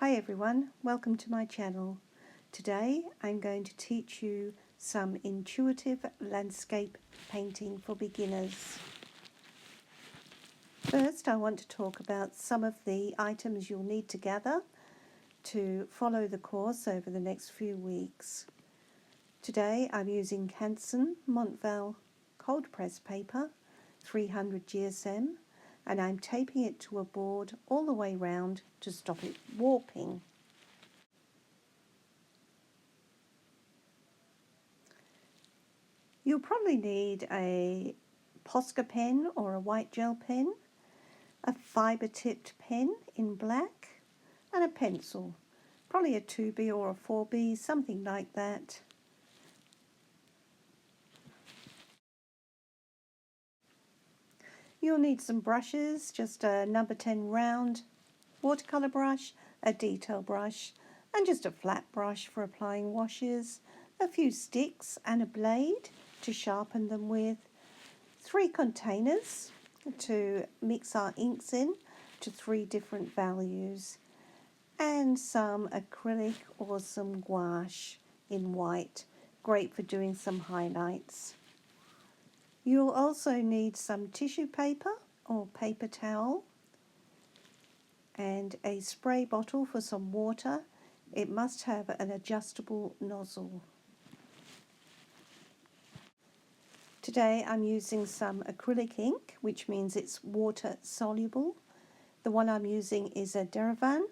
Hi everyone, welcome to my channel. Today I'm going to teach you some intuitive landscape painting for beginners. First, I want to talk about some of the items you'll need to gather to follow the course over the next few weeks. Today I'm using Canson Monotone cold press paper, 300 GSM, and I'm taping it to a board all the way round to stop it warping. You'll probably need a posca pen or a white gel pen, a fibre tipped pen in black, and a pencil, probably a 2B or a 4B, something like that. You'll need some brushes, just a number 10 round watercolour brush, a detail brush, and just a flat brush for applying washes, a few sticks and a blade to sharpen them with, 3 containers to mix our inks in to 3 different values, and some acrylic or some gouache in white, great for doing some highlights. You'll also need some tissue paper or paper towel and a spray bottle for some water. It must have an adjustable nozzle. Today I'm using some acrylic ink, which means it's water soluble. The one I'm using is a Derivan.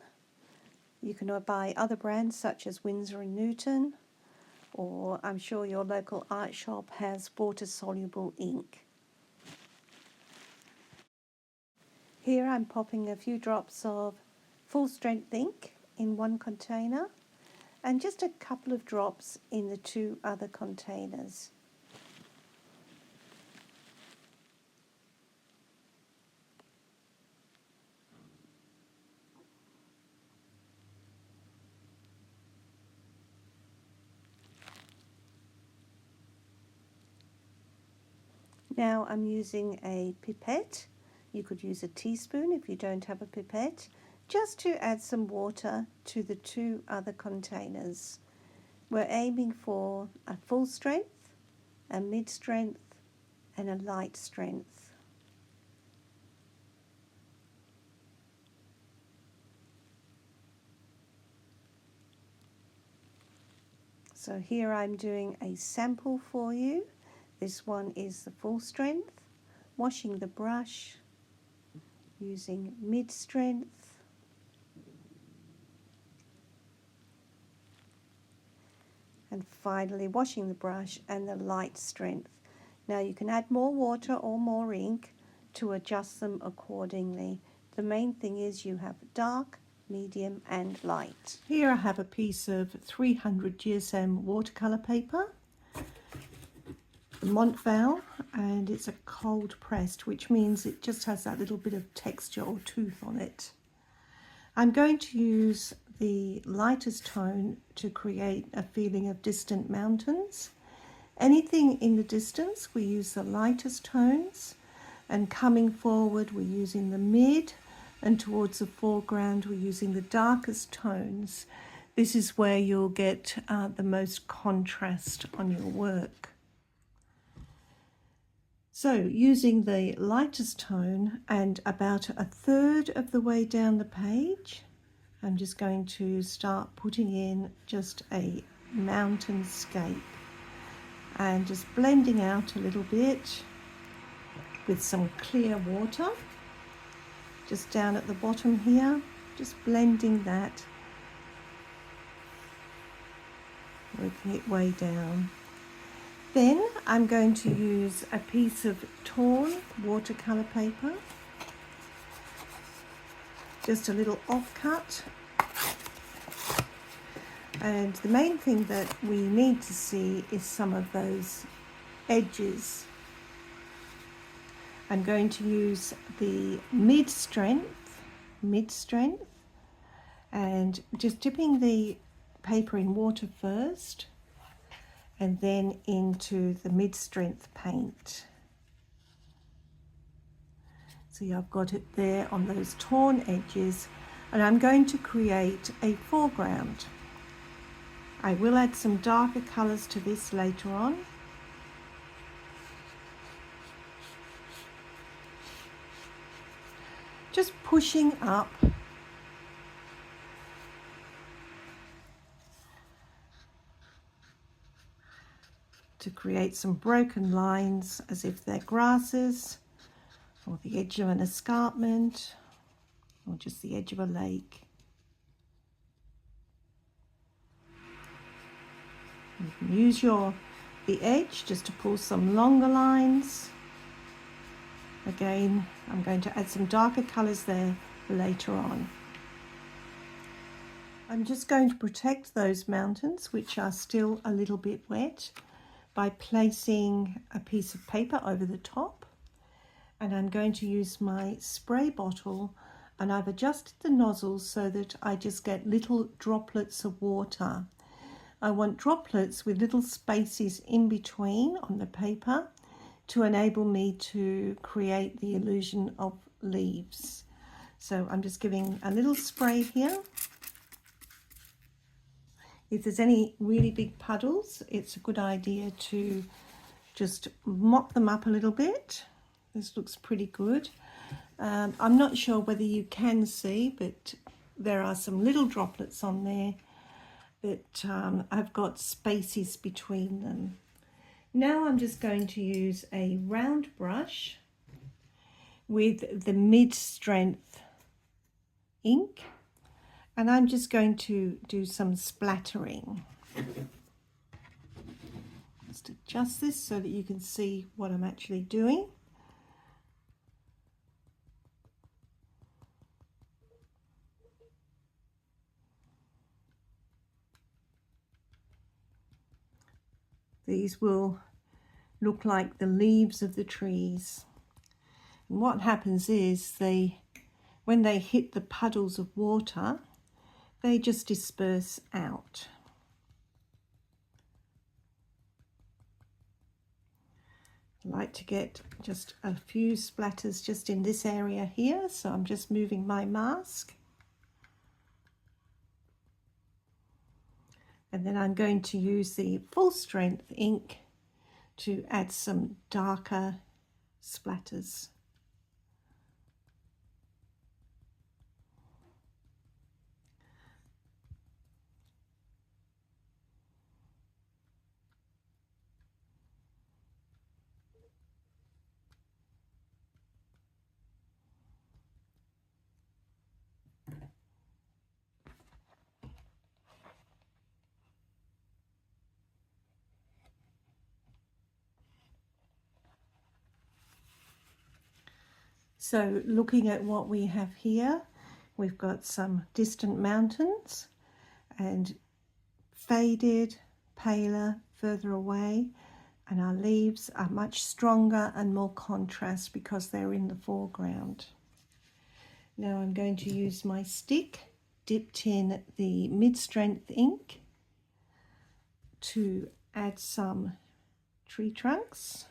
You can buy other brands such as Winsor & Newton, or I'm sure your local art shop has water soluble ink. Here I'm popping a few drops of full strength ink in one container and just a couple of drops in the 2 other containers. Now I'm using a pipette. You could use a teaspoon if you don't have a pipette, just to add some water to the 2 other containers. We're aiming for a full strength, a mid strength, and a light strength. So here I'm doing a sample for you. This one is the full strength, washing the brush, using mid strength, and finally washing the brush and the light strength. Now you can add more water or more ink to adjust them accordingly. The main thing is you have dark, medium and light. Here I have a piece of 300 GSM watercolour paper, Monotone, and it's a cold pressed, which means it just has that little bit of texture or tooth on it. I'm going to use the lightest tone to create a feeling of distant mountains. Anything in the distance, we use the lightest tones, and coming forward we're using the mid, and towards the foreground we're using the darkest tones. This is where you'll get the most contrast on your work. So using the lightest tone and about a third of the way down the page, I'm just going to start putting in just a mountainscape and just blending out a little bit with some clear water. Just down at the bottom here, just blending that, working it way down. Then I'm going to use a piece of torn watercolour paper, just a little offcut, and the main thing that we need to see is some of those edges. I'm going to use the mid strength, and just dipping the paper in water first and then into the mid strength paint. See, I've got it there on those torn edges. and I'm going to create a foreground. I will add some darker colours to this later on. Just pushing up to create some broken lines as if they're grasses or the edge of an escarpment or just the edge of a lake. You can use the edge just to pull some longer lines. Again, I'm going to add some darker colours there later on. I'm just going to protect those mountains which are still a little bit wet by placing a piece of paper over the top, and I'm going to use my spray bottle, and I've adjusted the nozzle so that I just get little droplets of water. I want droplets with little spaces in between on the paper to enable me to create the illusion of leaves. So I'm just giving a little spray here. If there's any really big puddles, it's a good idea to just mop them up a little bit. This looks pretty good. I'm not sure whether you can see, but there are some little droplets on there that I've got spaces between them. Now I'm just going to use a round brush with the mid-strength ink, and I'm just going to do some splattering. Just adjust this so that you can see what I'm actually doing. These will look like the leaves of the trees. And what happens is when they hit the puddles of water, they just disperse out. I like to get just a few splatters just in this area here, so I'm just moving my mask. And then I'm going to use the full strength ink to add some darker splatters. So looking at what we have here, we've got some distant mountains and faded, paler, further away, and our leaves are much stronger and more contrast because they're in the foreground. Now I'm going to use my stick dipped in the mid-strength ink to add some tree trunks.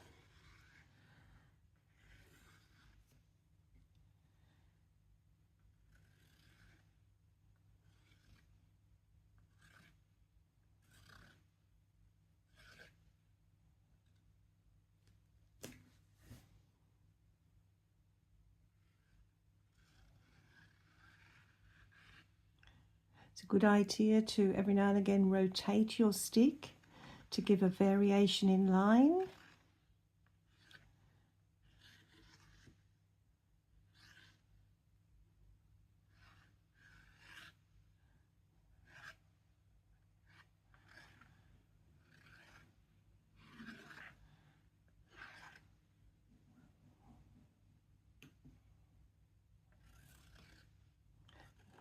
It's a good idea to every now and again rotate your stick to give a variation in line.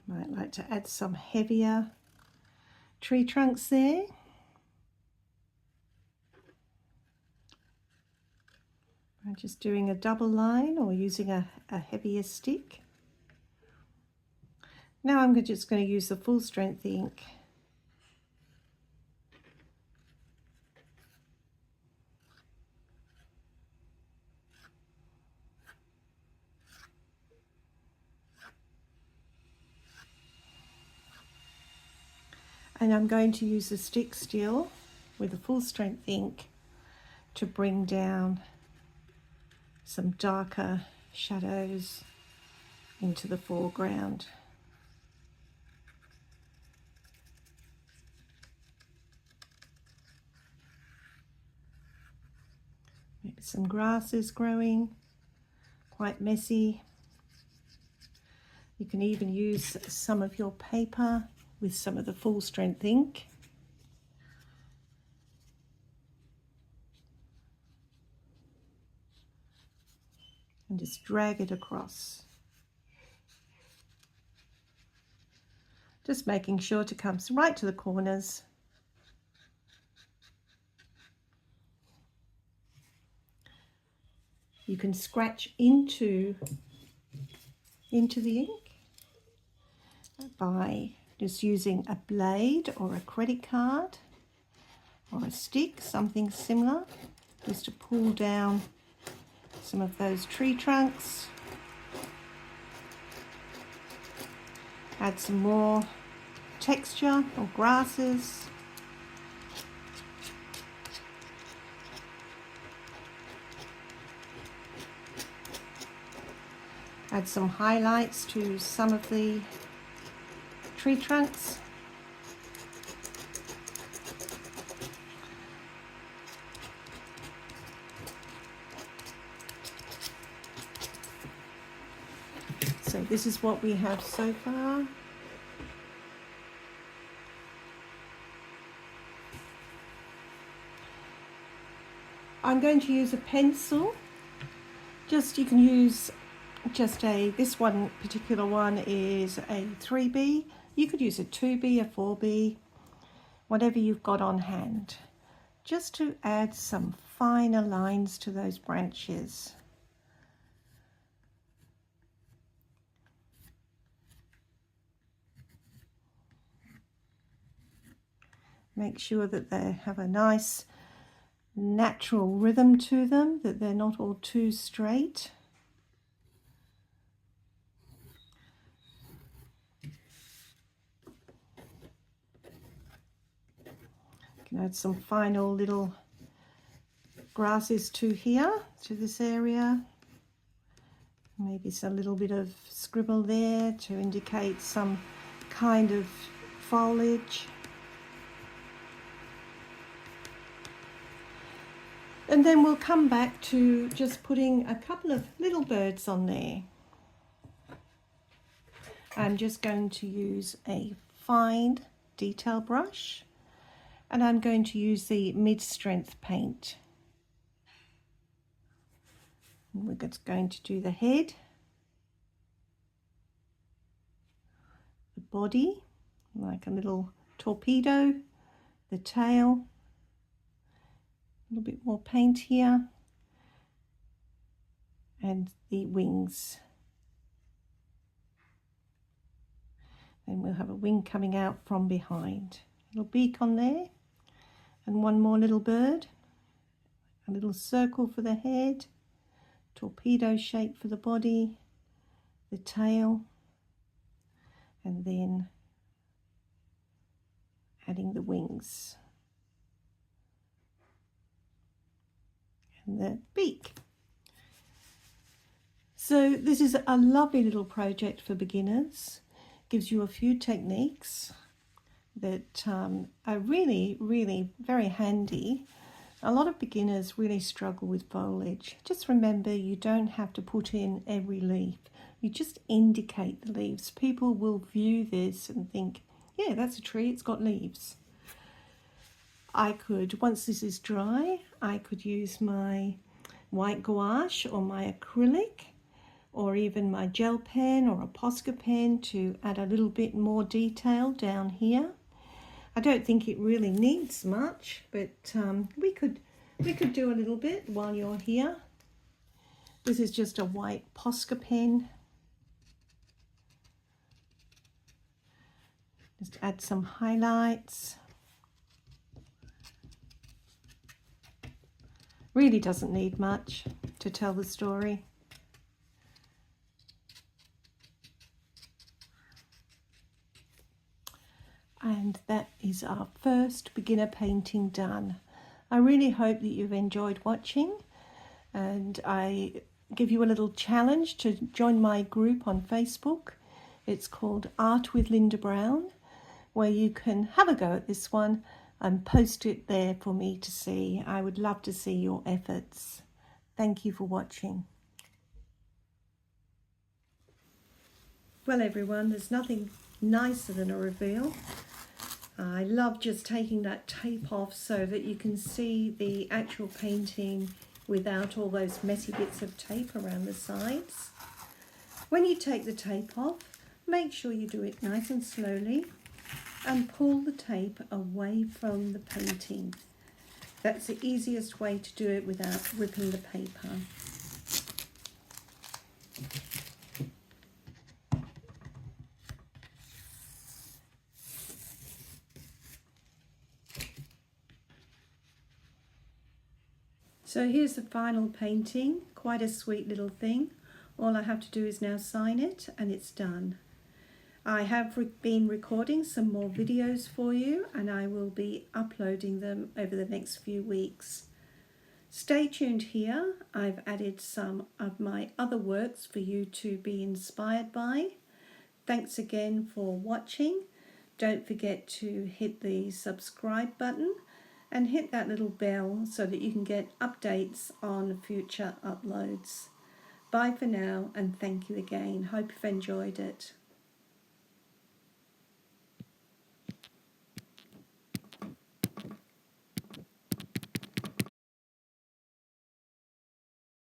Might like to add some heavier tree trunks there. I'm just doing a double line or using a heavier stick. Now I'm just going to use the full strength ink. And I'm going to use the stick still with a full strength ink to bring down some darker shadows into the foreground. Maybe some grasses growing, quite messy. You can even use some of your paper with some of the full strength ink. And just drag it across. Just making sure to come right to the corners. You can scratch into the ink by just using a blade or a credit card or a stick, something similar, just to pull down some of those tree trunks. Add some more texture or grasses. Add some highlights to some of the tree trunks. So this is what we have so far. I'm going to use a pencil. You can use this one particular one is a 3B. You could use a 2B, a 4B, whatever you've got on hand, just to add some finer lines to those branches. Make sure that they have a nice natural rhythm to them, that they're not all too straight. You can add some final little grasses to here, to this area. Maybe some little bit of scribble there to indicate some kind of foliage. And then we'll come back to just putting a couple of little birds on there. I'm just going to use a fine detail brush, and I'm going to use the mid-strength paint. And we're just going to do the head, the body, like a little torpedo, the tail, a little bit more paint here, and the wings. Then we'll have a wing coming out from behind. Little beak on there, and one more little bird. A little circle for the head, torpedo shape for the body, the tail, and then adding the wings and the beak. So this is a lovely little project for beginners. Gives you a few techniques that are really, really very handy. A lot of beginners really struggle with foliage. Just remember, you don't have to put in every leaf. You just indicate the leaves. People will view this and think, yeah, that's a tree, it's got leaves. I could, once this is dry, I could use my white gouache or my acrylic, or even my gel pen or a posca pen to add a little bit more detail down here. I don't think it really needs much, but we could do a little bit while you're here. This is just a white posca pen. Just add some highlights. Really doesn't need much to tell the story. And that is our first beginner painting done. I really hope that you've enjoyed watching, and I give you a little challenge to join my group on Facebook. It's called Art with Linda Brown, where you can have a go at this one and post it there for me to see. I would love to see your efforts. Thank you for watching. Well everyone, there's nothing nicer than a reveal. I love just taking that tape off so that you can see the actual painting without all those messy bits of tape around the sides. When you take the tape off, make sure you do it nice and slowly and pull the tape away from the painting. That's the easiest way to do it without ripping the paper. So here's the final painting, quite a sweet little thing. All I have to do is now sign it and it's done. I have been recording some more videos for you and I will be uploading them over the next few weeks. Stay tuned here. I've added some of my other works for you to be inspired by. Thanks again for watching. Don't forget to hit the subscribe button and hit that little bell so that you can get updates on future uploads. Bye for now and thank you again. Hope you've enjoyed it.